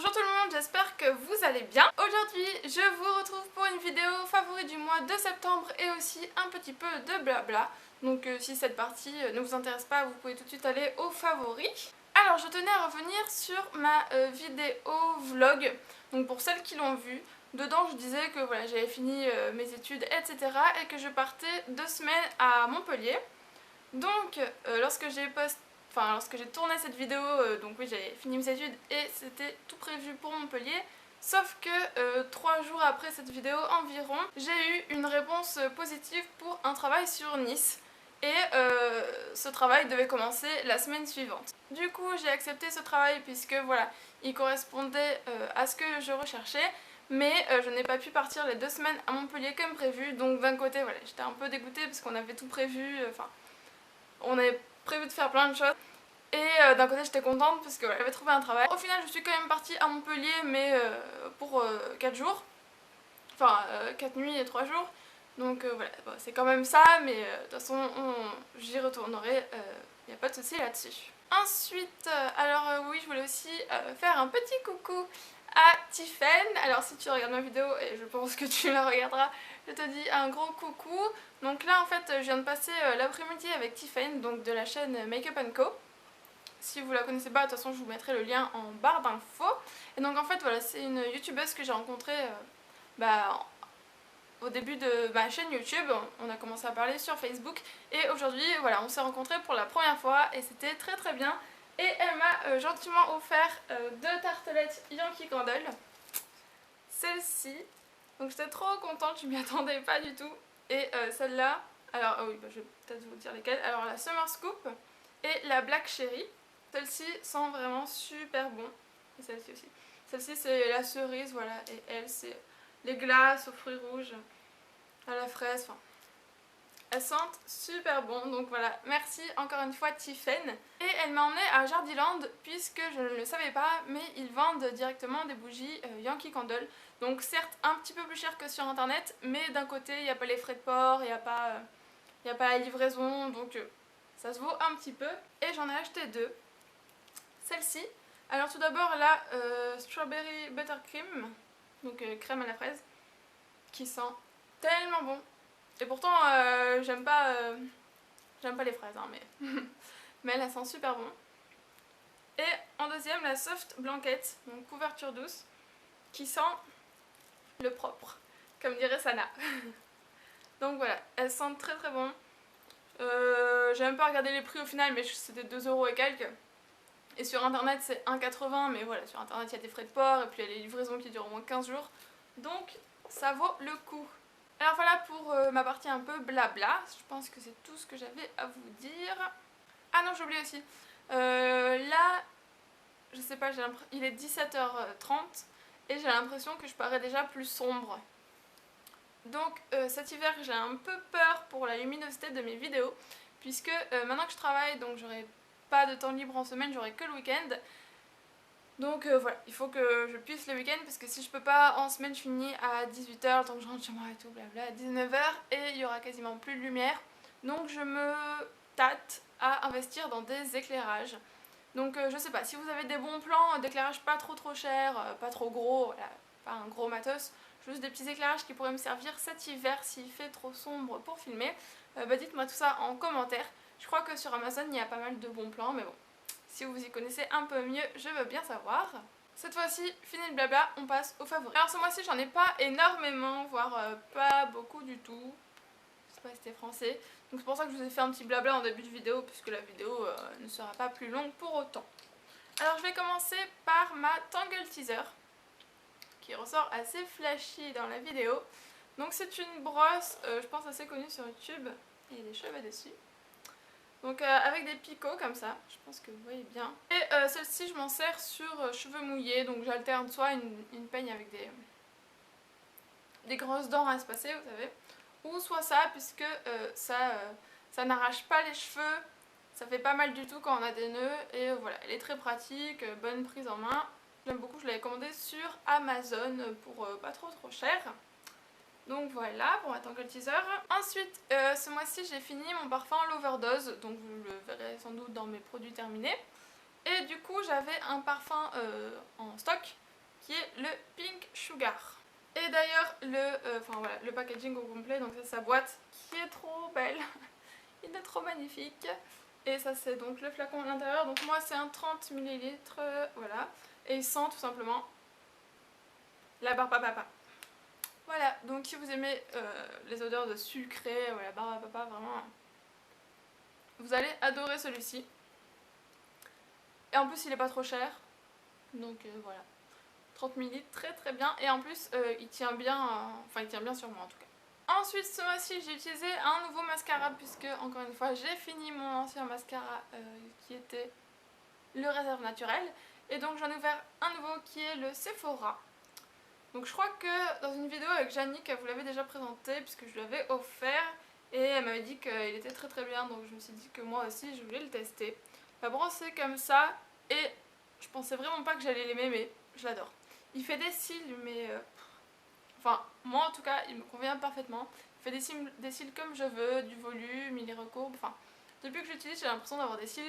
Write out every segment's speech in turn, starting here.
Bonjour tout le monde, j'espère que vous allez bien. Aujourd'hui, je vous retrouve pour une vidéo favori du mois de septembre et aussi un petit peu de blabla. Donc si cette partie ne vous intéresse pas, vous pouvez tout de suite aller aux favoris. Alors je tenais à revenir sur ma vidéo vlog. Donc pour celles qui l'ont vue, dedans je disais que voilà, j'avais fini mes études, etc. et que je partais 2 semaines à Montpellier. Donc lorsque j'ai tourné cette vidéo, donc oui, j'avais fini mes études et c'était tout prévu pour Montpellier. Sauf que 3 jours après cette vidéo environ, j'ai eu une réponse positive pour un travail sur Nice. Et ce travail devait commencer la semaine suivante. Du coup, j'ai accepté ce travail puisque voilà, il correspondait à ce que je recherchais. Mais je n'ai pas pu partir les 2 semaines à Montpellier comme prévu. Donc d'un côté, voilà, j'étais un peu dégoûtée parce qu'on avait tout prévu. On avait prévu de faire plein de choses. Et d'un côté j'étais contente parce que voilà, j'avais trouvé un travail. Au final je suis quand même partie à Montpellier mais pour 4 jours. Enfin 4 nuits et 3 jours. Donc voilà, bon, c'est quand même ça mais de toute façon j'y retournerai, y a pas de souci là-dessus. Ensuite, oui, je voulais aussi faire un petit coucou à Tiffen. Alors si tu regardes ma vidéo, et je pense que tu la regarderas, je te dis un gros coucou. Donc là en fait je viens de passer l'après-midi avec Tiffen, donc de la chaîne Makeup & Co. Si vous la connaissez pas, de toute façon je vous mettrai le lien en barre d'infos. Et donc en fait voilà, c'est une youtubeuse que j'ai rencontrée au début de ma chaîne YouTube. On a commencé à parler sur Facebook et aujourd'hui voilà, on s'est rencontrés pour la première fois et c'était très très bien. Et elle m'a gentiment offert 2 tartelettes Yankee Candle. Celle-ci, donc j'étais trop contente, je m'y attendais pas du tout. Et celle-là, alors oui, je vais peut-être vous dire lesquelles. Alors la Summer Scoop et la Black Cherry. Celle-ci sent vraiment super bon. Et celle-ci aussi. Celle-ci c'est la cerise, voilà. Et elle c'est les glaces aux fruits rouges, à la fraise, enfin. Elles sentent super bon, donc voilà, merci encore une fois Tiffen. Et elle m'a emmenée à Jardiland puisque je ne le savais pas, mais ils vendent directement des bougies Yankee Candle. Donc certes un petit peu plus cher que sur internet, mais d'un côté il n'y a pas les frais de port, il n'y a pas la livraison, donc ça se vaut un petit peu. Et j'en ai acheté 2. Celle-ci, alors tout d'abord la Strawberry Buttercream, donc crème à la fraise, qui sent tellement bon. Et pourtant j'aime pas les fraises, hein, mais elle sent super bon. Et en deuxième la Soft Blanket, donc couverture douce, qui sent le propre, comme dirait Sana. Donc voilà, elles sentent très très bon. J'ai même pas regardé les prix au final, mais c'était 2 € et quelques. Et sur internet c'est 1,80 €, mais voilà, sur internet il y a des frais de port et puis il y a les livraisons qui durent au moins 15 jours. Donc ça vaut le coup. Alors voilà pour ma partie un peu blabla. Je pense que c'est tout ce que j'avais à vous dire. Ah non, j'ai oublié aussi. Là, je sais pas, il est 17h30 et j'ai l'impression que je parais déjà plus sombre. Donc cet hiver j'ai un peu peur pour la luminosité de mes vidéos puisque maintenant que je travaille, donc j'aurai pas de temps libre en semaine, j'aurai que le week-end. Donc voilà, il faut que je puisse le week-end parce que si je peux pas en semaine, je finis à 18h, tant que je rentre chez moi et tout, blabla, à 19h et il y aura quasiment plus de lumière. Donc je me tâte à investir dans des éclairages. Donc je sais pas, si vous avez des bons plans d'éclairage pas trop cher, pas trop gros, voilà, pas un gros matos, juste des petits éclairages qui pourraient me servir cet hiver s'il fait trop sombre pour filmer, dites-moi tout ça en commentaire. Je crois que sur Amazon il y a pas mal de bons plans, mais bon, si vous y connaissez un peu mieux, je veux bien savoir. Cette fois-ci, fini le blabla, on passe aux favoris. Alors ce mois-ci, j'en ai pas énormément, voire pas beaucoup du tout. Je sais pas si c'était français. Donc c'est pour ça que je vous ai fait un petit blabla en début de vidéo, puisque la vidéo ne sera pas plus longue pour autant. Alors je vais commencer par ma Tangle Teaser, qui ressort assez flashy dans la vidéo. Donc c'est une brosse, je pense assez connue sur YouTube, il y a des cheveux dessus. Donc avec des picots comme ça, je pense que vous voyez bien. Et celle-ci je m'en sers sur cheveux mouillés, donc j'alterne soit une peigne avec des grosses dents à espacer, vous savez, ou soit ça, puisque ça n'arrache pas les cheveux, ça fait pas mal du tout quand on a des nœuds, et voilà, elle est très pratique, bonne prise en main. J'aime beaucoup, je l'avais commandée sur Amazon pour pas trop cher. Donc voilà pour ma Tangle Teaser. Ensuite, ce mois-ci j'ai fini mon parfum L'Overdose, donc vous le verrez sans doute dans mes produits terminés. Et du coup j'avais un parfum en stock, qui est le Pink Sugar. Et d'ailleurs le packaging au complet, donc c'est sa boîte qui est trop belle, il est trop magnifique. Et ça c'est donc le flacon à l'intérieur, donc moi c'est un 30 ml, voilà. Et il sent tout simplement la barbe à papa. Voilà, donc si vous aimez les odeurs de sucré, la barbe à papa, vraiment, vous allez adorer celui-ci. Et en plus il est pas trop cher, donc voilà. 30 ml, très très bien, et en plus il tient bien, il tient bien sur moi en tout cas. Ensuite ce mois-ci j'ai utilisé un nouveau mascara puisque encore une fois j'ai fini mon ancien mascara qui était le Réserve Naturelle. Et donc j'en ai ouvert un nouveau qui est le Sephora. Donc je crois que dans une vidéo avec Jannick elle vous l'avait déjà présenté puisque je lui avais offert. Et elle m'avait dit qu'il était très très bien, donc je me suis dit que moi aussi je voulais le tester. La brosse est comme ça et je pensais vraiment pas que j'allais l'aimer, mais je l'adore. Il fait des cils mais... Enfin, moi en tout cas, il me convient parfaitement. Il fait des cils comme je veux, du volume, il les recourbe. Enfin, depuis que je l'utilise, j'ai l'impression d'avoir des cils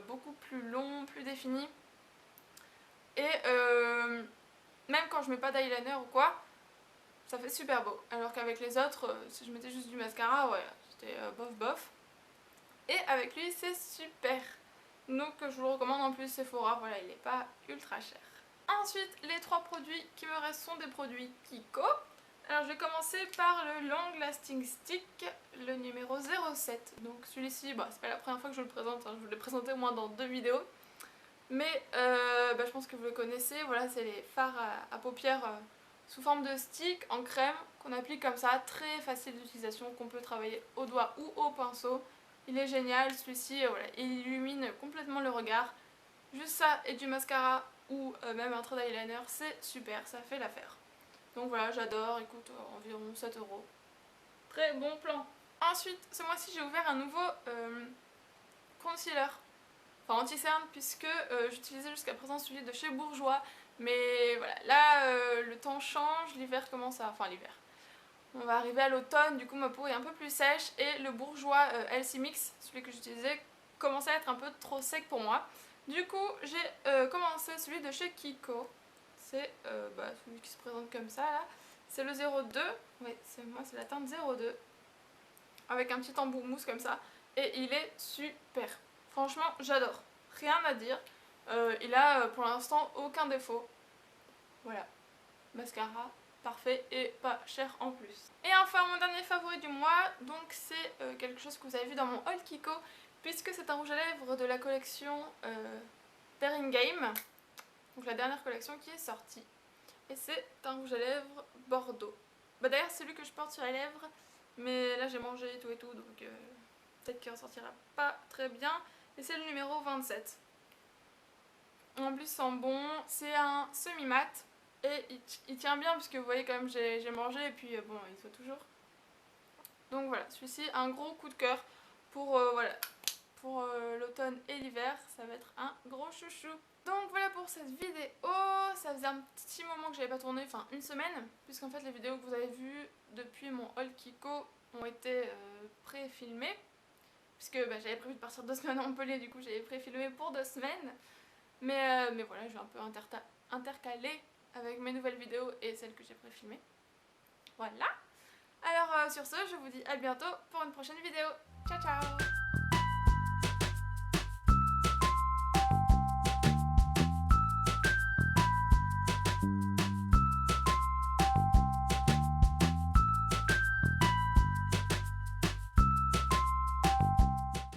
beaucoup plus longs, plus définis. Et même quand je mets pas d'eyeliner ou quoi, ça fait super beau. Alors qu'avec les autres, si je mettais juste du mascara, ouais, c'était bof bof. Et avec lui, c'est super. Donc je vous le recommande en plus Sephora, voilà, il n'est pas ultra cher. Ensuite, les 3 produits qui me restent sont des produits Kiko. Alors je vais commencer par le Long Lasting Stick, le numéro 07. Donc celui-ci, c'est pas la première fois que je le présente, hein, je vous l'ai présenté au moins dans 2 vidéos. Mais je pense que vous le connaissez, voilà, c'est les fards à paupières sous forme de stick en crème qu'on applique comme ça, très facile d'utilisation, qu'on peut travailler au doigt ou au pinceau. Il est génial, celui-ci, voilà, il illumine complètement le regard. Juste ça et du mascara ou même un trait d'eyeliner, c'est super, ça fait l'affaire. Donc voilà, j'adore, il coûte environ 7 €. Très bon plan. Ensuite, ce mois-ci, j'ai ouvert un nouveau concealer. Enfin anti-cerne, puisque j'utilisais jusqu'à présent celui de chez Bourjois. Mais voilà, là le temps change, l'hiver commence à... Enfin l'hiver. On va arriver à l'automne, du coup ma peau est un peu plus sèche. Et le Bourjois LC Mix, celui que j'utilisais, commençait à être un peu trop sec pour moi. Du coup, j'ai commencé celui de chez Kiko. C'est celui qui se présente comme ça là. C'est le 02. Oui, moi c'est la teinte 02. Avec un petit embout mousse comme ça. Et il est super. Franchement, j'adore. Rien à dire. Il a pour l'instant aucun défaut. Voilà. Mascara parfait et pas cher en plus. Et enfin, mon dernier favori du mois, donc c'est quelque chose que vous avez vu dans mon haul Kiko, puisque c'est un rouge à lèvres de la collection Daring Game, donc la dernière collection qui est sortie. Et c'est un rouge à lèvres Bordeaux. D'ailleurs, c'est lui que je porte sur les lèvres, mais là j'ai mangé et tout, donc peut-être qu'il ressortira pas très bien. Et c'est le numéro 27. En plus, il sent bon, c'est un semi-mat. Et il tient bien puisque vous voyez quand même j'ai mangé et puis bon il faut toujours. Donc voilà, celui-ci un gros coup de cœur pour l'automne et l'hiver, ça va être un gros chouchou. Donc voilà pour cette vidéo, ça faisait un petit moment que j'avais pas tourné, enfin une semaine, puisqu'en fait les vidéos que vous avez vues depuis mon haul Kiko ont été pré-filmées, puisque j'avais prévu de partir 2 semaines à Montpellier, du coup j'avais pré-filmé pour 2 semaines, mais voilà, je vais un peu intercaler avec mes nouvelles vidéos et celles que j'ai préfilmées. Voilà. Alors sur ce, je vous dis à bientôt pour une prochaine vidéo. Ciao ciao.